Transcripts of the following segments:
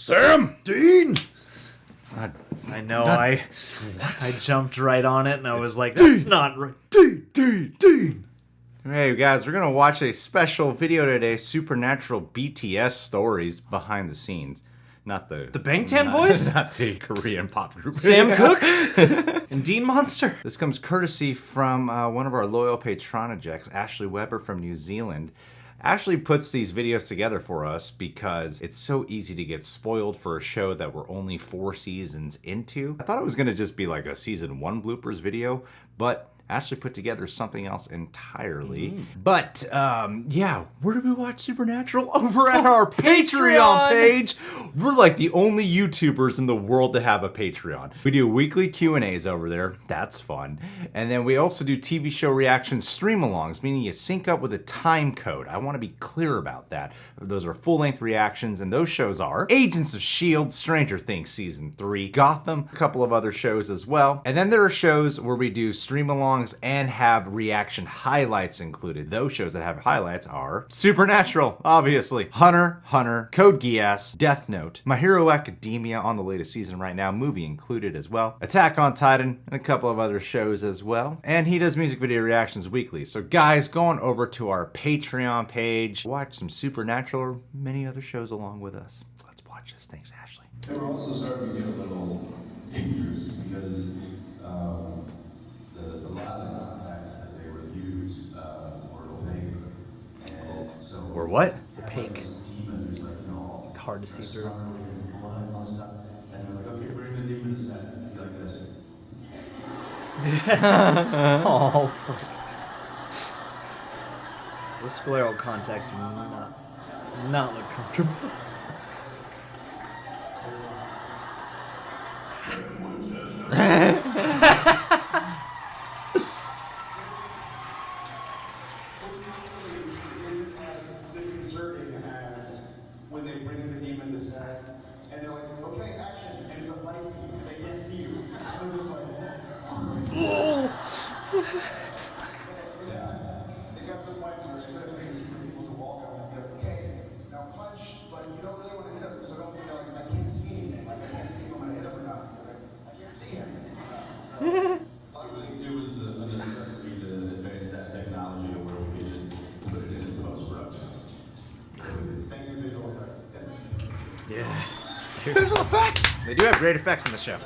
Sam! Dean! It's not... I know, I jumped right on it, and I was like, that's not right. Dean! Hey guys, we're gonna watch a special video today, Supernatural BTS stories behind the scenes. Not the Bangtan Boys? Not the Korean pop group. Sam Cooke? And Dean Monster? This comes courtesy from one of our loyal patronajects, Ashley Weber from New Zealand. Ashley puts these videos together for us because it's so easy to get spoiled for a show that we're only 4 seasons into. I thought it was going to just be like a season 1 bloopers video, but Ashley put together something else entirely. But, yeah, where do we watch Supernatural? Over at our Patreon page. We're like the only YouTubers in the world to have a Patreon. We do weekly Q&As over there. That's fun. And then we also do TV show reaction stream-alongs, meaning you sync up with a time code. I want to be clear about that. Those are full-length reactions, and those shows are Agents of S.H.I.E.L.D., Stranger Things Season 3, Gotham, a couple of other shows as well. And then there are shows where we do stream-alongs and have reaction highlights included. Those shows that have highlights are Supernatural, obviously, Hunter, Code Geass, Death Note, My Hero Academia on the latest season right now, movie included as well, Attack on Titan, and a couple of other shows as well. And he does music video reactions weekly. So guys, go on over to our Patreon page, watch some Supernatural or many other shows along with us. Let's watch this. Thanks, Ashley. And we're also starting to get a little dangerous because the lot of contacts that they would use were opaque. And so Or what? Opaque. this demon who's like, you know, Hard to see through. and all this stuff. And they're like, okay, bring the demon to set. Be like this. Oh, please. The scleral contacts do not look comfortable. Disconcerting as when they bring the demon to set and they're like, okay, action, and it's a fight scene and they can't see you. So they're just like, they got to the point where instead of making people to walk up and be like, okay, now punch, but you don't really want to hit him, so don't be like, I can't see anything. Like, I can't see if I'm going to hit him or not. I can't see him. So, It was a necessity to advance that technology to where we could just put it in post-production. So thank you, visual effects. Yes. Visual effects! They do have great effects in the show.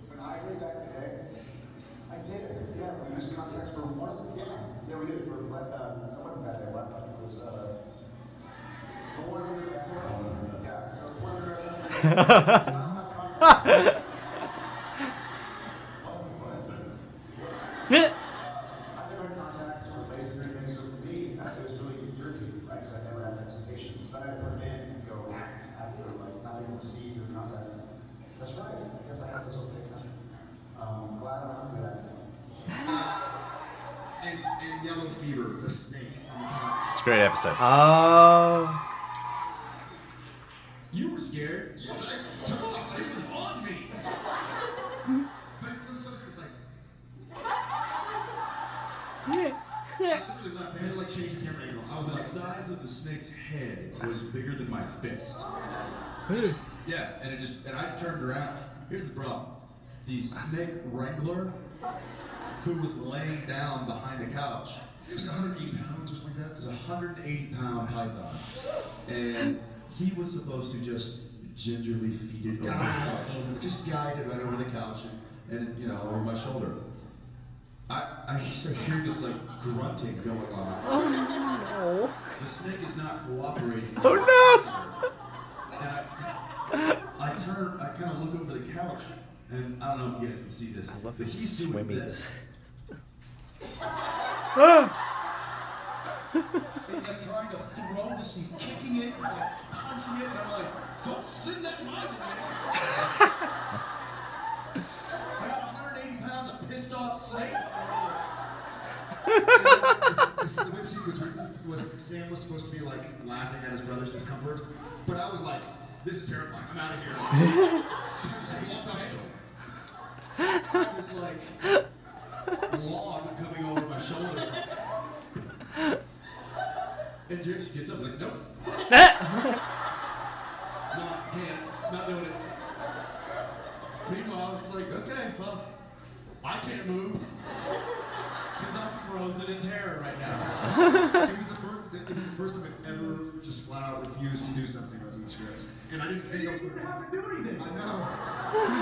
when I did back in the day, I did it. Yeah, we used contacts for one of them. Yeah, we did it for, it wasn't that day, it was, the one who did that. Yeah, so one of the I don't have contacts. I never had contacts or laser or anything, so for me, it was really irritating, right? Because I never had that sensation. So then I had to put it in and go act after, like, not able to see through contacts. That's right. I guess I have this okay now. Glad I don't have to do that anymore. And Yellow Fever, the snake on the couch. It's a great episode. Oh. You were scared? Yes, I took off. It was on me. But it was so it's like. I literally left. They had to like change the camera angle. I was The like, size of the snake's head was bigger than my fist. Yeah, and I turned around. Here's the problem. The snake wrangler who was laying down behind the couch it was 180 pounds or something like was that. a 180-pound python. And he was supposed to just gingerly feed it over the couch. Just guide it right over the couch and you know, over my shoulder. I started hearing this like grunting going on. Oh no. The snake is not cooperating. Oh And I kind of look over the couch, and I don't know if you guys can see this, I love but these he's doing swimmies. this. He's like trying to throw this, he's kicking it, he's like punching it, and I'm like, don't send that my way. I got 180 pounds of pissed off snake. The win scene was Sam was supposed to be like laughing at his brother's discomfort, but I was like, this is terrifying. I'm out of here. So I just walked up. It was like log coming over my shoulder. And James gets up like, nope. Can't. Not doing it. Meanwhile, it's like, okay, well, I can't move. Because I'm frozen in terror right now. It was the first time I've ever just flat out refused to do something that's in the script. And I didn't think I was going to have to do anything. I know.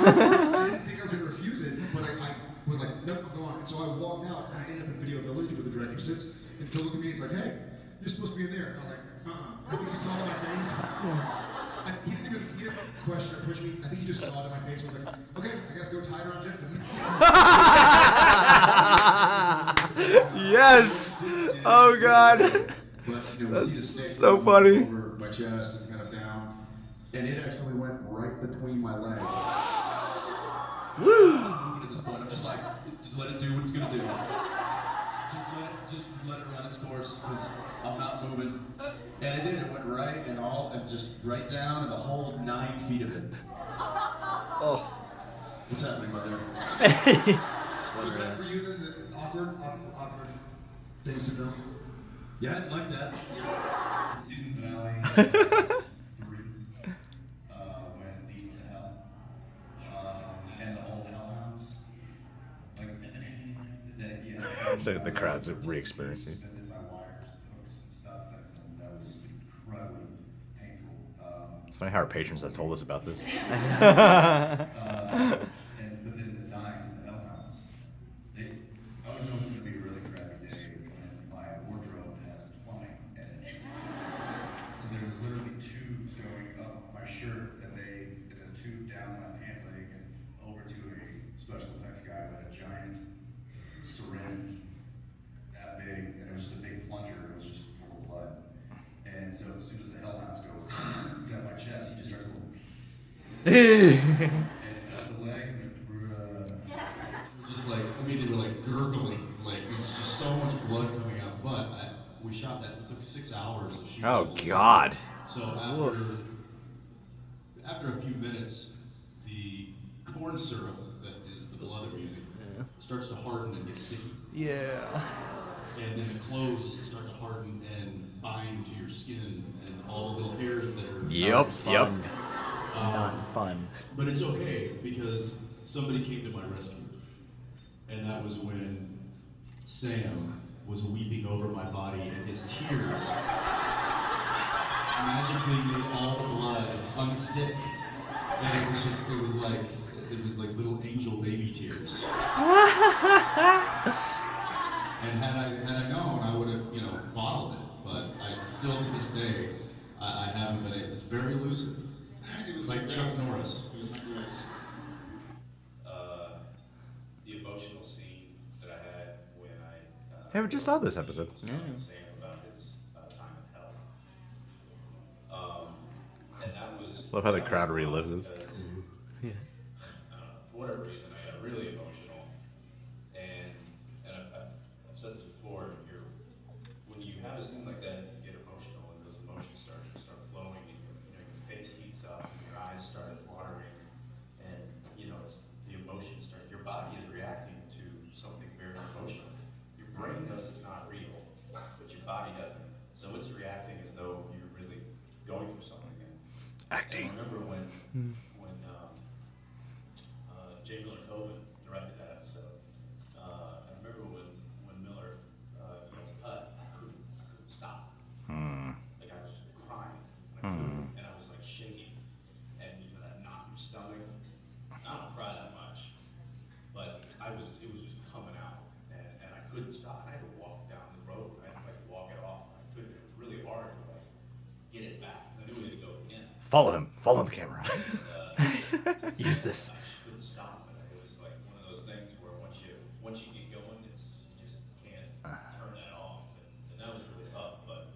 I didn't think I was going to refuse it, but I was like, nope, I'm going. And so I walked out, and I ended up in Video Village where the director sits. And Phil looked at me and he's like, hey, you're supposed to be in there. And I was like, I think he saw it in my face. He didn't question or push me. I think he just saw it in my face and was like, okay, I guess go tie it around Jensen. Yes! Oh god! But, you know, we see the stick so going funny. over my chest and kind of down. And it actually went right between my legs. Woo! I'm not moving at this point. I'm just like, just let it do what it's gonna do. Just let it run its course, because I'm not moving. And it did. It went right and just right down, and the whole 9 feet of it. Oh. What's happening by there? Was that for you then, the awkward things to film? Yeah, I didn't like that. Season finale, 3, went deep into hell. And the whole hellhounds. Like, The crowd's re-experiencing. suspended by wires, hooks and stuff, and that was incredibly painful. It's funny how our patrons have told us about this. But then the dying to the hellhounds. I always know it's going to be a really crappy day when my wardrobe has plumbing in it. So there was literally tubes going up my shirt, and a tube down my pant leg and over to a special effects guy with a giant syringe that big, and it was just a big plunger. It was just full of blood. And so as soon as the hellhounds go down my chest, he just starts going. And the leg, Just like, I mean, they were like gurgling, like it's just so much blood coming out. But we shot that. It took 6 hours to shoot. Oh the whole god! So after a few minutes, the corn syrup that is the blood that we're using starts to harden and get sticky. Yeah. And then the clothes start to harden and bind to your skin and all the little hairs that are Yep. Not fun. But it's okay because somebody came to my rescue. And that was when Sam was weeping over my body and his tears magically made all the blood unstick. And it was like little angel baby tears. And had I known, I would have, bottled it. But I still, to this day, I haven't been able. It's very elusive. It was Like Chuck Norris. It was my grace. the emotional scene that I had when I Hey, we just saw this episode. was telling Sam about his time in hell. And that was Love how the crowd relives this. because, Yeah. I don't know, for whatever reason, I got really emotional. And I've said this before, when you have a scene like that, you get emotional, and those emotions start flowing, and your face heats up, and your eyes start watering, and it's the emotions start. Your body is reacting to something very emotional. Your brain knows it's not real, but your body doesn't. So it's reacting as though you're really going through something. Acting. And I remember when J. Miller Tobin directed that episode. I remember when Miller cut, I couldn't stop. Like I was just crying. I couldn't, and I was like shaking, and that knot in your stomach. I don't cry that much, but it was just coming out, and I couldn't stop. I had to walk down the road. I had to walk it off. I couldn't. It was really hard to get it back because I knew we had to go again. Follow him. Follow the camera. Use this. I just couldn't stop it. It was like one of those things where once you get going, you just can't turn that off. And that was really tough. But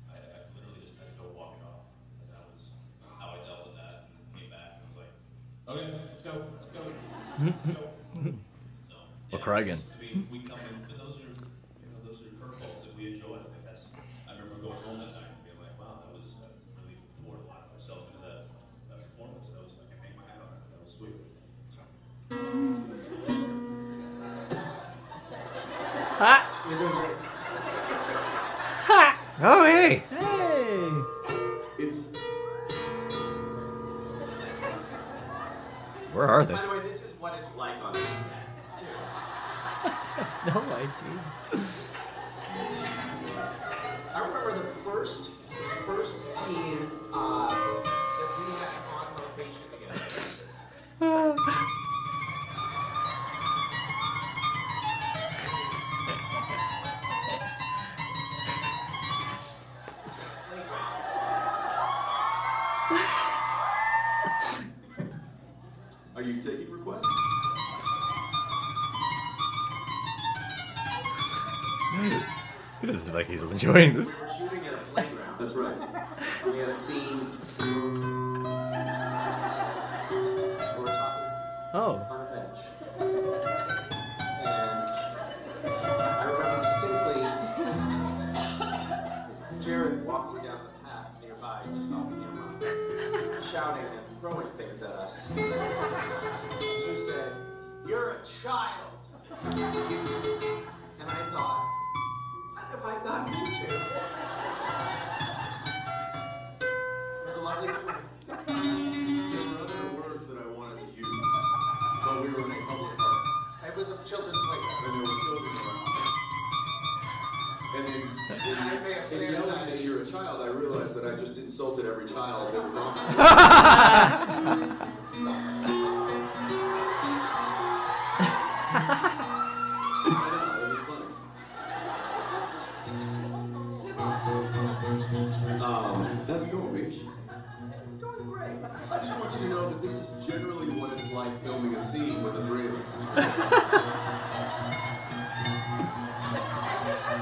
I literally just had to go walk it off. And that was how I dealt with that. And came back and was like, okay, let's go. So We'll cry again. I mean, we come in, but those are curveballs that we enjoy. I remember going home that night and being like, wow, that was really poured a lot of myself into that performance. That was like, I can hang my hat on it. That was sweet. So. You're doing great. Oh, hey! Hey! It's Where are they? By the way, this is what it's like on this set, too. No idea. I remember the first scene that we had on location together. Are you taking requests? It doesn't seem like he's enjoying this. We're shooting at a playground. That's right. We had a scene. We were talking Oh. on a bench. And I remember distinctly Jared walking down the path nearby, just off camera, shouting and throwing things at us. You said, "You're a child." And I thought, what have I gotten into? It was a lovely memory. There were other words that I wanted to use, but we were in a public park, It was a children's playground. and there were children around. And I may have in yelling that sanitized. you're a child, I realized that I just insulted every child that was on there. It was funny. How's it going, Beach? It's going great. I just want you to know that this is generally what it's like filming a scene with the three of us.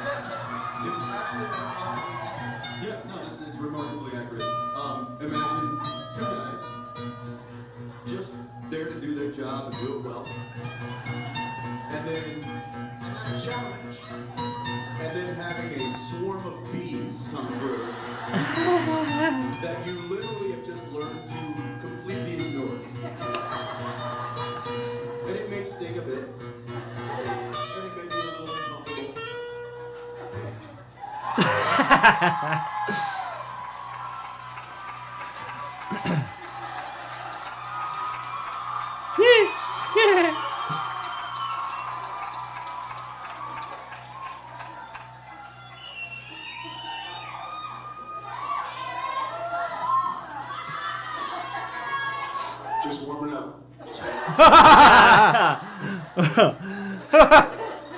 That's actually remarkably accurate. Yeah, no, it's remarkably accurate. Imagine two guys just there to do their job and do it well. And then And then a challenge. having a swarm of bees come through that you literally have just learned to completely ignore. And it may sting a bit. And it may be a little uncomfortable. Just warming up.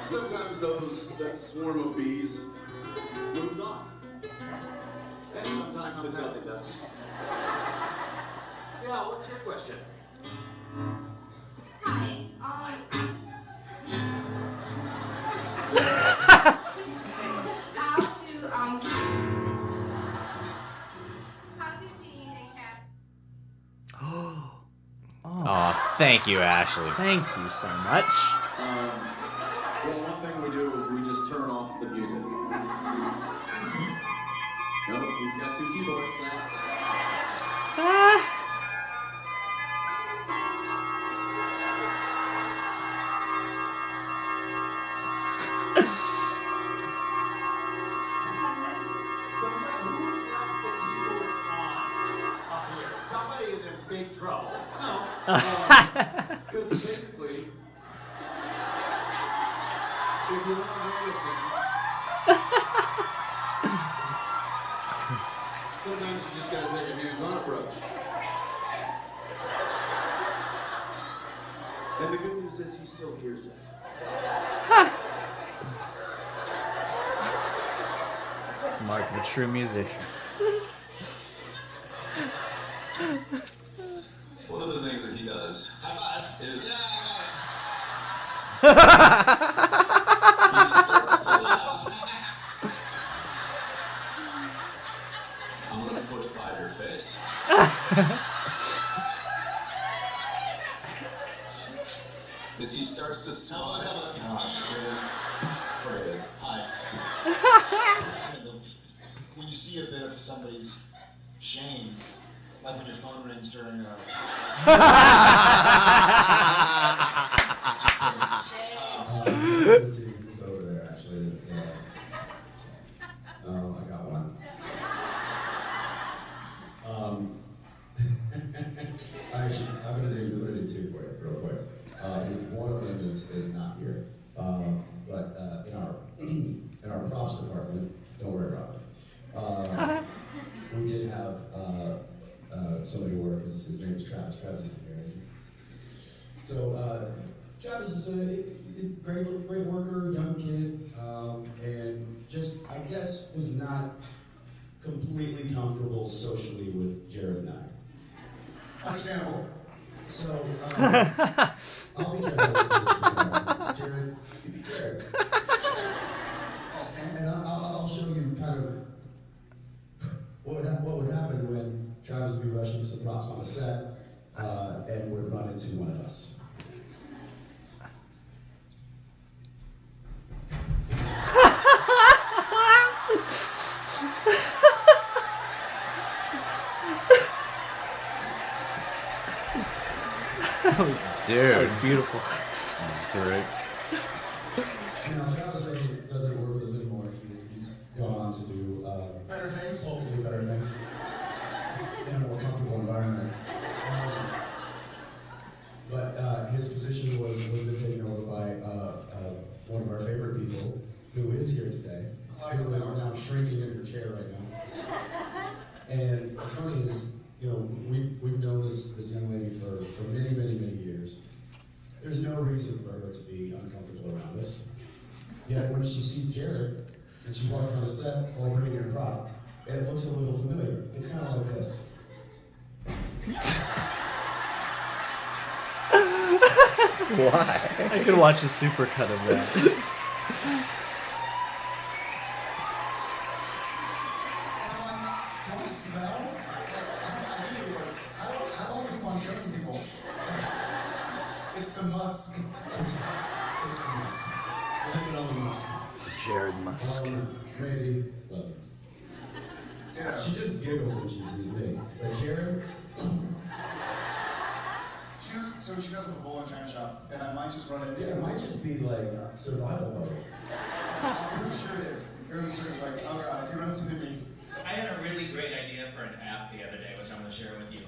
Sometimes that swarm of bees moves on. And sometimes it doesn't. Yeah, what's your question? Hi, how do Dean and Cass? Oh, thank you, Ashley. Thank you so much. Well, one thing we do is we just turn off the music. No, he's got two keyboards, guys. Who left the keyboards on up here? Somebody is in big trouble. No. Because basically, if you want to know things, sometimes you just gotta take a hands-on approach. And the good news is he still hears it. Smart, a true musician. One of the things that he does is he starts to laugh. I'm gonna foot fight her face. As he starts to smile. Gosh, man. Very good. Hi. When you see a bit of somebody's shame, like when your phone rings during a... Let's see who's over there, actually. I got one. I'm gonna do two for here. But in our props department, don't worry about it. We did have somebody work. His name is Travis. Travis is amazing. So Travis is a great worker, young kid, and just I guess was not completely comfortable socially with Jared and I. Understandable. So I'll be Travis. Jared, you be Jared. And I'll show you kind of what would happen when Travis would be rushing some props on a set and would run into one of us. Dude. That was beautiful. Great. Now Travis doesn't work with us anymore. He's gone on to do Better things. hopefully better things in a more comfortable environment. But his position was then taken over by one of our favorite people, who is here today, who is now shrinking in her chair right now. And what's funny is, you know, we've known this young lady for many years. There's no reason for her to be uncomfortable around us. Yet when she sees Jared and she walks on a set while bringing her prop, it looks a little familiar. It's kind of like this. Why? I could watch a supercut of that. Can I smell? I don't keep on killing people. It's the musk. It's the musk. Blame it on the musk. Jared Musk. Crazy. Love her. Yeah. She just giggles when she sees me. But Jared, She goes with a bowl in China shop, and I might just run into yeah, it might just be like survival mode. I'm pretty sure it is. I'm fairly certain it's like, oh god, if you run into me. I had a really great idea for an app the other day, which I'm going to share with you.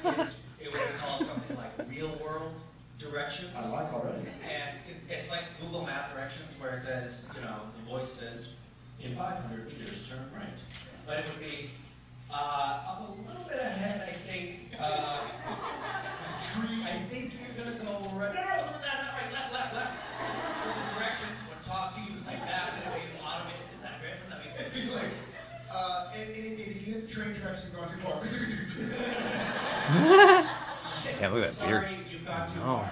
It was called something like Real World Directions. I like already. And it's like Google Map directions where it says, you know, the voice says, in 500 meters, turn right. But it would be up a little bit ahead, I think. Tree. I think you're going to go right. No, not right, left. So the directions would talk to you like that, and it would be automated. Isn't that great? Wouldn't that be It'd be like, and if you hit the train tracks, you've gone too far. Yeah, look at that beard. Sorry, you've gone too Oh. far.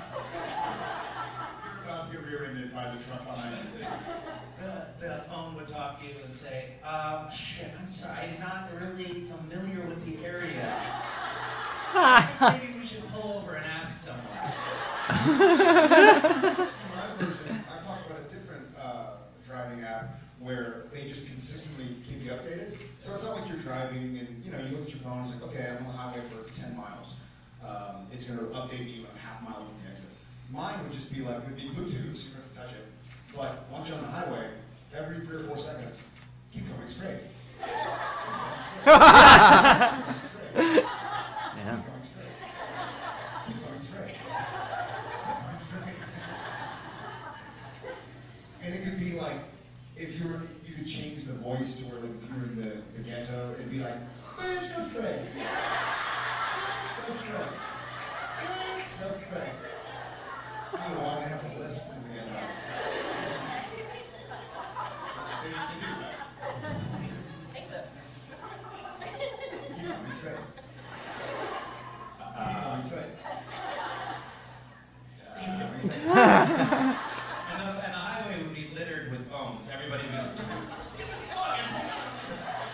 You're about to get rear-ended by the truck behind you. The phone would talk to you and say, shit, I'm sorry, I'm not really familiar with the area. Maybe we should pull over and ask someone. See, my version, I've talked about a different driving app where they just consistently keep you updated. So it's not like you're driving and you look at your phone and it's like, okay, I'm on the highway for 10 miles. It's going to update you a half mile from the exit. Mine would just be like, it would be Bluetooth, so you don't have to touch it. But once you're on the highway, every 3 or 4 seconds, keep going straight. Keep going straight. Yeah. Keep going straight. Keep going straight. Keep going straight. And it could be like, if you could change the voice to where like if you were in the ghetto, it'd be like, bitch, go straight. Go straight. Go straight. I don't know why they have a lisp in the ghetto. They do that. think so. Keep going straight. Keep going straight. Keep going straight. And the highway would be littered with phones. Everybody would be like, get this phone!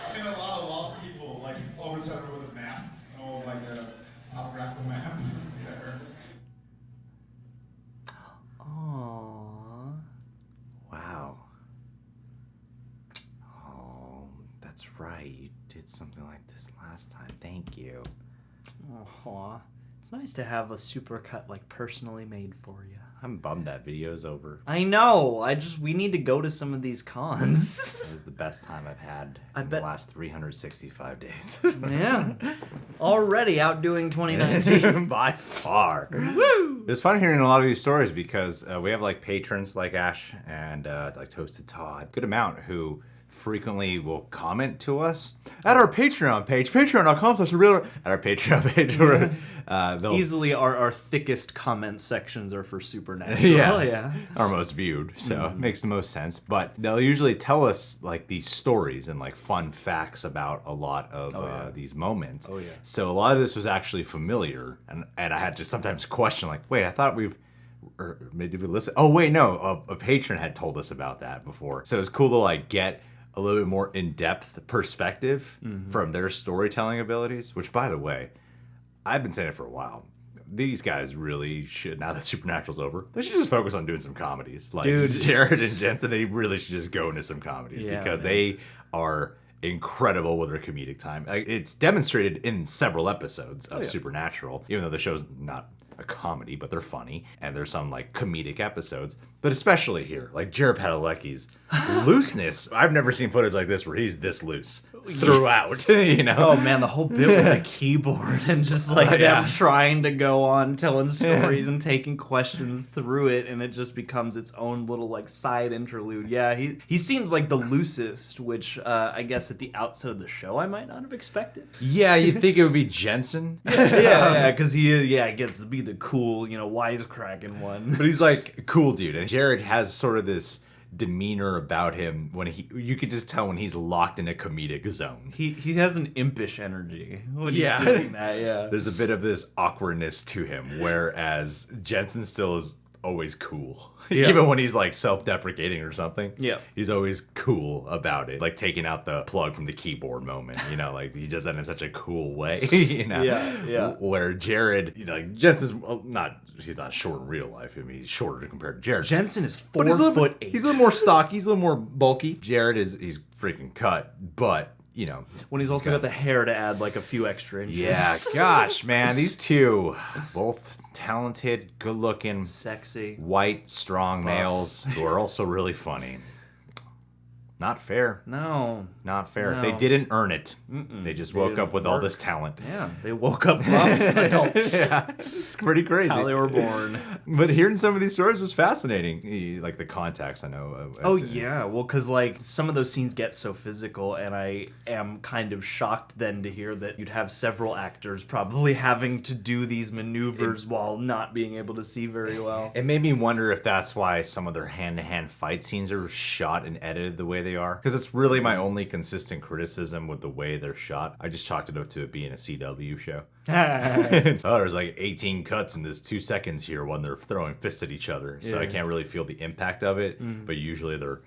I've seen a lot of lost people, like, always have it with a map. Oh, like a topographical map. Aww. Wow. Oh, that's right. You did something like this last time. Thank you. Aw. It's nice to have a supercut like personally made for you. I'm bummed that video's over. I know. We need to go to some of these cons. It was the best time I've had I in bet- the last 365 days. Yeah. Already outdoing 2019. By far. Woo! It's fun hearing a lot of these stories because we have like patrons like Ash and like Toasted Todd, good amount, who frequently will comment to us at our Patreon page, patreon.com/real. At our Patreon page, they'll Easily our thickest comment sections are for Supernatural. yeah, our most viewed, so it makes the most sense. But they'll usually tell us like these stories and like fun facts about a lot of these moments. Oh, yeah. So a lot of this was actually familiar, and I had to sometimes question like, wait, I thought or maybe we listen. Oh wait, no, a patron had told us about that before. So it's cool to like get a little bit more in-depth perspective from their storytelling abilities, which, by the way, I've been saying it for a while. These guys really should, now that Supernatural's over, they should just focus on doing some comedies. Like, Dude. Jared and Jensen, they really should just go into some comedies because they are incredible with their comedic time. It's demonstrated in several episodes of Supernatural, even though the show's not a comedy, but they're funny, and there's some like comedic episodes, but especially here, like Jared Padalecki's looseness. I've never seen footage like this where he's this loose throughout. You know? Oh man, the whole bit with the keyboard and just like them trying to go on telling stories and taking questions through it, and it just becomes its own little like side interlude. Yeah, he seems like the loosest, which I guess at the outset of the show I might not have expected. Yeah, you'd think it would be Jensen. Because he gets to be the cool, wisecracking one. But he's like cool dude, and Jared has sort of this demeanor about him when you could just tell when he's locked in a comedic zone. He has an impish energy when he's doing that. Yeah, there's a bit of this awkwardness to him, whereas Jensen still is always cool. Even when he's like self-deprecating or something, he's always cool about it, like taking out the plug from the keyboard moment, like he does that in such a cool way. Where Jared, like Jensen's he's not short in real life. I mean, he's shorter compared to Jared. Jensen is 4'8". He's a little more stocky, he's a little more bulky. Jared he's freaking cut, but when he's also got the hair to add like a few extra inches. Yeah, gosh, man, these two, both talented, good-looking, sexy, white, strong males who are also really funny. Not fair. No. Not fair. No. They didn't earn it. They just woke up with all this talent. Yeah, they woke up rough adults. It's pretty crazy. That's how they were born. But hearing some of these stories was fascinating. Like the context, I know. Well, because like some of those scenes get so physical, and I am kind of shocked then to hear that you'd have several actors probably having to do these maneuvers while not being able to see very well. It made me wonder if that's why some of their hand-to-hand fight scenes are shot and edited the way they are, because it's really my only consistent criticism with the way they're shot. I just chalked it up to it being a CW show. There's like 18 cuts in this 2 seconds here when they're throwing fists at each other, so I can't really feel the impact of it. But usually they're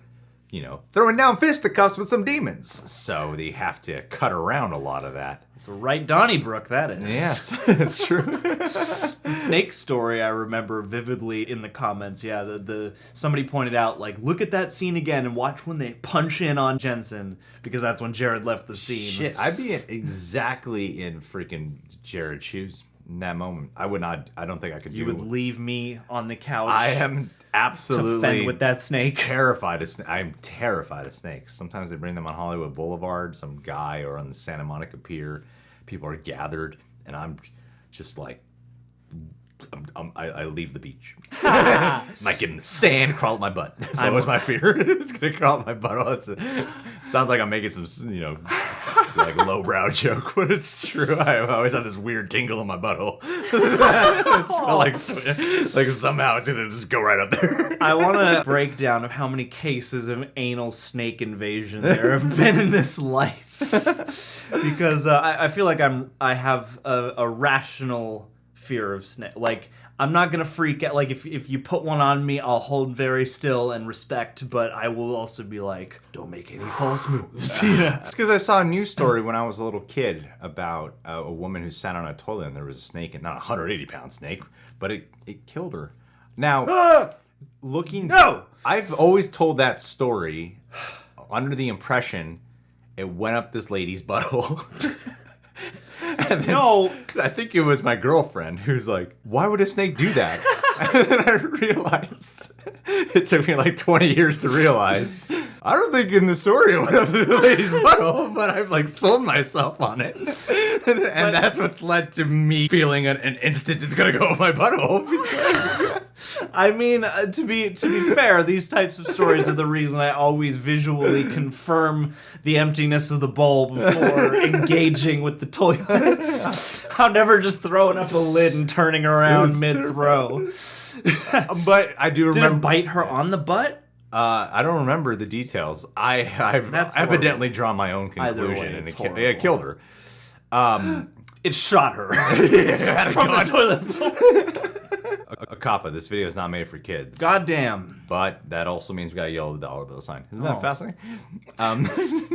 throwing down fisticuffs with some demons, so they have to cut around a lot of that. It's a right Donnybrook, that is. Yes, it's true. The snake story I remember vividly in the comments. Yeah, the somebody pointed out, like, look at that scene again and watch when they punch in on Jensen, because that's when Jared left the scene. Shit, I'd be exactly in freaking Jared's shoes in that moment. I would not. I don't think I could. You would leave me on the couch. I am absolutely to fend with that snake. I'm terrified of snakes. Sometimes they bring them on Hollywood Boulevard, some guy, or on the Santa Monica Pier. People are gathered, and I'm just like, I leave the beach. Might get in the sand, crawl up my butt. That's always my fear. It's gonna crawl up my butt. Sounds like I'm making some, like lowbrow joke, but it's true. I always have this weird tingle in my butthole. It's like somehow it's gonna just go right up there. I want a breakdown of how many cases of anal snake invasion there have been in this life, because I feel like I have a rational fear of snake. Like, I'm not gonna freak out. Like, if you put one on me, I'll hold very still and respect, but I will also be like, don't make any false moves. It's because I saw a news story when I was a little kid about a woman who sat on a toilet and there was a snake, and not a 180-pound snake, but it killed her. Now, I've always told that story under the impression it went up this lady's butthole. And then I think it was my girlfriend who's like, why would a snake do that? And then I realized, it took me like 20 years to realize, I don't think in the story it went up the lady's butthole, but I've like sold myself on it. And that's what's led to me feeling an instant it's gonna go up my butthole. I mean, to be fair, these types of stories are the reason I always visually confirm the emptiness of the bowl before engaging with the toilets. I'm never just throwing up a lid and turning around mid-throw. But I do Did remember. it bite her on the butt? I don't remember the details. I've That's evidently drawn my own Either way, conclusion, and it's it killed her. It shot her Yeah, from the toilet bowl. a coppa. This video is not made for kids. Goddamn. But that also means we got to yell the dollar bill sign. Isn't that fascinating?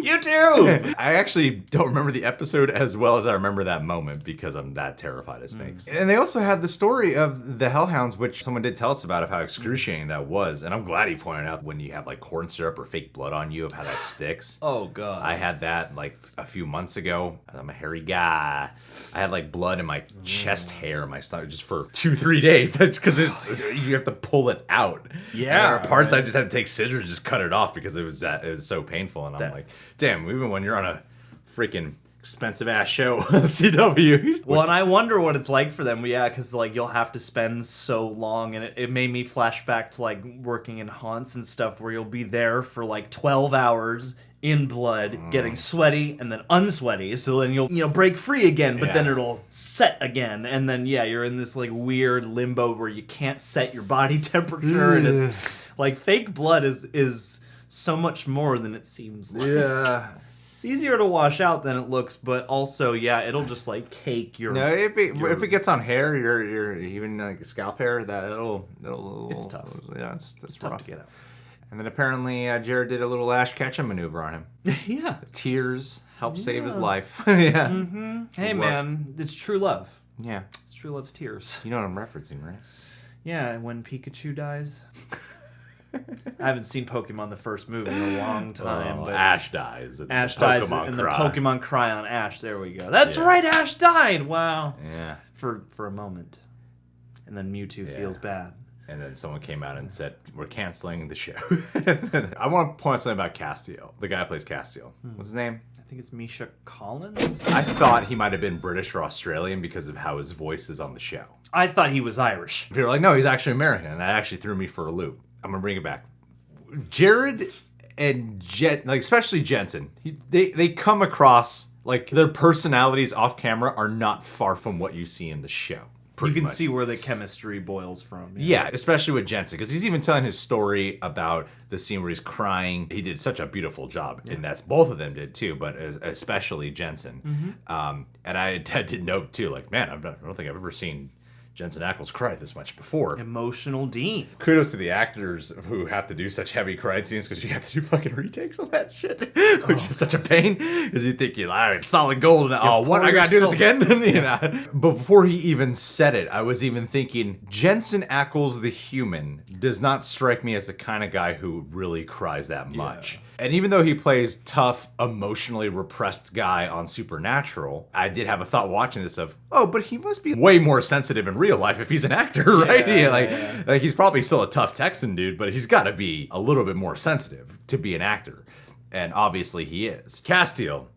You too. I actually don't remember the episode as well as I remember that moment because I'm that terrified of snakes. And they also had the story of the hellhounds, which someone did tell us about, of how excruciating that was. And I'm glad he pointed out when you have like corn syrup or fake blood on you, of how that sticks. Oh, God. I had that like a few months ago. I'm a hairy guy. I had like blood in my chest hair, my stomach, just for 2-3 days. That's because you have to pull it out. Yeah. And there are parts I just had to take scissors and just cut it off because it was so painful. And I'm like, damn, even when you're on a freaking expensive ass show on CW. Well, and I wonder what it's like for them. Yeah, because like you'll have to spend so long, and it made me flash back to like working in haunts and stuff where you'll be there for like 12 hours in blood, getting sweaty and then unsweaty. So then you'll break free again, but then it'll set again, and then you're in this like weird limbo where you can't set your body temperature, and it's like fake blood is so much more than it seems like. Yeah. It's easier to wash out than it looks, but also, it'll just like cake your. No, if it gets on hair, your even like scalp hair, It's tough. Yeah, it's tough rough to get out. And then apparently Jared did a little Ash Ketchum maneuver on him. Yeah. Tears helped save his life. Yeah. Mm-hmm. Hey, man, it's true love. Yeah. It's true love's tears. You know what I'm referencing, right? Yeah, when Pikachu dies. I haven't seen Pokemon the first movie in a long time. But Ash dies. And Ash the dies, Pokemon and cry. the Pokemon cry on Ash. There we go. That's right, Ash died. Wow. Yeah. For a moment, and then Mewtwo feels bad. And then someone came out and said, we're canceling the show. I want to point out something about Castiel. The guy who plays Castiel. What's his name? I think it's Misha Collins. I thought he might have been British or Australian because of how his voice is on the show. I thought he was Irish. People are like, no, he's actually American. And that actually threw me for a loop. I'm going to bring it back. Jared and especially Jensen, they come across like their personalities off camera are not far from what you see in the show. You can much. see where the chemistry boils from. Yeah, especially with Jensen, because he's even telling his story about the scene where he's crying. He did such a beautiful job, and that's both of them did too, but especially Jensen. And I had to note too, like, man, I don't think I've ever seen Jensen Ackles cry this much before. Emotional Dean. Kudos to the actors who have to do such heavy cry scenes because you have to do fucking retakes on that shit, which is such a pain. Because you think you're like, it's solid gold, and what, I gotta do this again? You know. But before he even said it, I was even thinking, Jensen Ackles the human does not strike me as the kind of guy who really cries that much. And even though he plays tough, emotionally repressed guy on Supernatural, I did have a thought watching this of, but he must be way more sensitive in real life if he's an actor, right? Like he's probably still a tough Texan dude, but he's got to be a little bit more sensitive to be an actor. And obviously he is. Castiel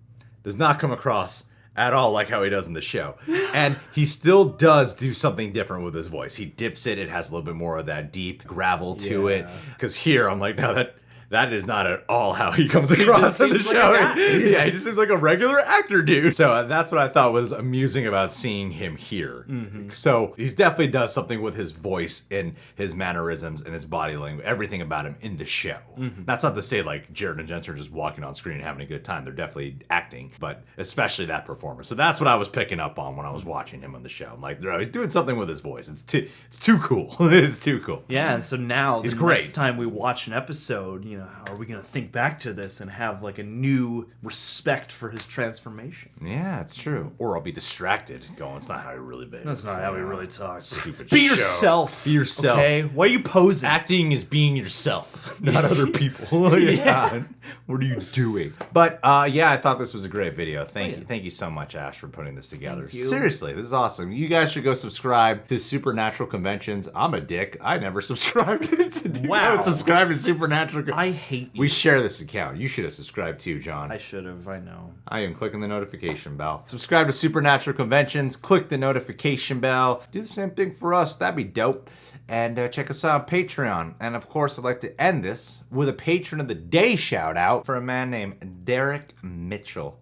does not come across at all like how he does in the show. And he still does do something different with his voice. He dips it. It has a little bit more of that deep gravel to it. Because here, I'm like, no, that is not at all how he comes across in the show. He just seems like a regular actor, dude. So that's what I thought was amusing about seeing him here. So he definitely does something with his voice and his mannerisms and his body language, everything about him in the show. That's not to say like Jared and Jensen are just walking on screen and having a good time. They're definitely acting, but especially that performance. So that's what I was picking up on when I was watching him on the show. I'm like, no, he's doing something with his voice. It's too cool. It's too cool. Yeah, and so now he's the great. next time we watch an episode, gonna think back to this and have like a new respect for his transformation? Yeah, it's true. Or I'll be distracted, going, it's not how he really behaves. That's not how we really talk. Stupid Be show. yourself. Be yourself. Okay? Why are you posing? Acting is being yourself, not other people. Yeah. What are you doing? But yeah, I thought this was a great video. Thank you so much, Ash, for putting this together. Thank you. Seriously, this is awesome. You guys should go subscribe to Supernatural Conventions. I'm a dick. I never subscribed to Wow. I would subscribe to Supernatural. I hate you. We share this account. You should have subscribed too, John. I should have. I know. I am clicking the notification bell. Subscribe to Supernatural Conventions. Click the notification bell. Do the same thing for us. That'd be dope. And check us out on Patreon. And of course, I'd like to end this with a Patron of the Day shout out for a man named Derek Mitchell.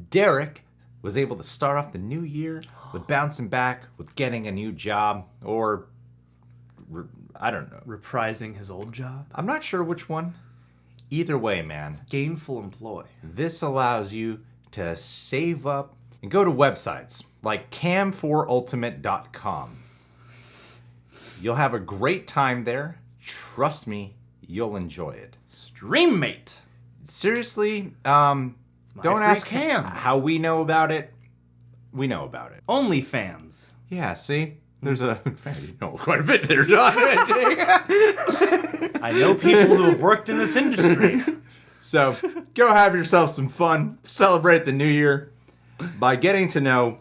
Derek was able to start off the new year with bouncing back, with getting a new job, or I don't know. Reprising his old job? I'm not sure which one. Either way, man. Gainful employ. This allows you to save up and go to websites like cam4ultimate.com. You'll have a great time there. Trust me, you'll enjoy it. Streammate. Seriously, don't ask cam. how we know about it. We know about it. OnlyFans. Yeah, see? There's a... You know quite a bit there, John. I know people who have worked in this industry. So, go have yourself some fun. Celebrate the new year by getting to know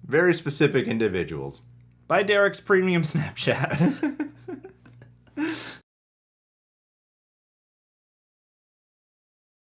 very specific individuals. Buy Derek's premium Snapchat.